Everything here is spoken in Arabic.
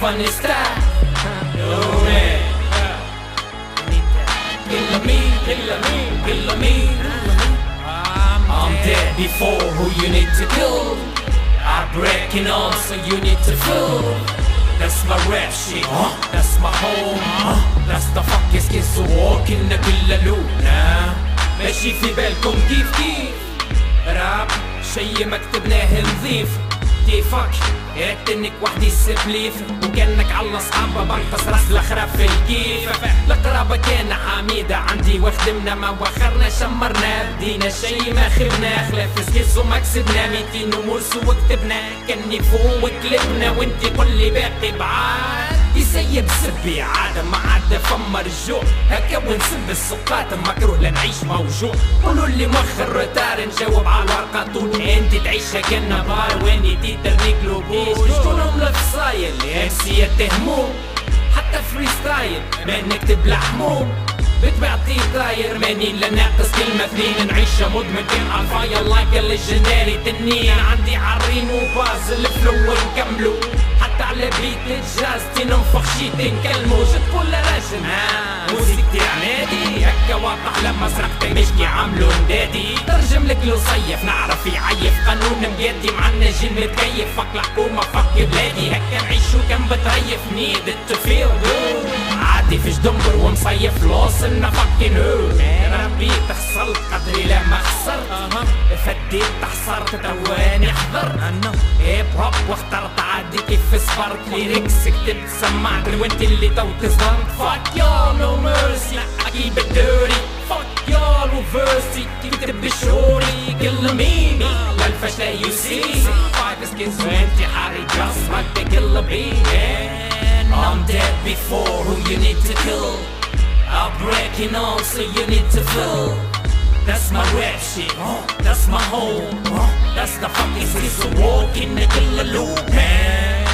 funny style. Yo man, kill me. I'm dead before who you need to kill. I'm breaking on so you need to feel. That's my rap shit, that's my home, that's the fucking skills walking كل لونا. ماشي في بالكم كيف راب شي ما كتبناه نظيف. كيفك اتنك وحدي السفليف وكانك على صحابة بنقص راس الخراب في الكيف. القرابة كان حميدة عندي وخدمنا ما وخرنا شمرنا بدينا شي ما خبنا خلاف سكيز وما كسبنا 200 ومرس وكتبنا كني فوق وكلبنا وانتي قولي باقي بعاد يسيب سبي عادة ما عاد فما رجوع هكا ونسب السقاط مكروه لنعيش موجوع. قولوا اللي مؤخر روتار نجاوب على الورقة طول انت تعيشها كنا بار واني تيترني كلوبوش. شكونهم الفصايل اللي امسي يتهمون حتى فري ستايل ما نكتب لحموم بتبعتي طاير ماني لا ناقص كلمة اثنين نعيشها مدمن كان عالفاير لايك الليجنداري تنين عندي عرين وباز الفلو ونكملو حتى على بيت الجاز تنفخ شي تنكلمو تقول راجل موسيقتي عنادي هكا واضح لما سرقتي مشكي عاملو ندادي ترجم لك لو صيف نعرف يعيف قانون مقادي معنا جيل متكيف فك الحكومة فك بلادي هكا نعيشو كان بتريف نيد التفير عادي فيش دمبر ومصيف لوصلنا فكين ربي تخسرت قدري لا ما خسرت فديت تحصرت تواني حضرت هيب هوب واخترت عادي كيف صبرت ليريكس كتبت سمعت وانت اللي تو تصدمت فاك يا نو ميرسي اكيد الدوري فاك يا وفيرسي كتب بشوري كل مين للفشل يو سي فايف سكيز وانت حاري جسمك كل بين. I'm dead before who you need to kill. I'm breaking on so you need to feel. That's my rap shit, that's my home, that's the fucking skills walking the killer loop, man.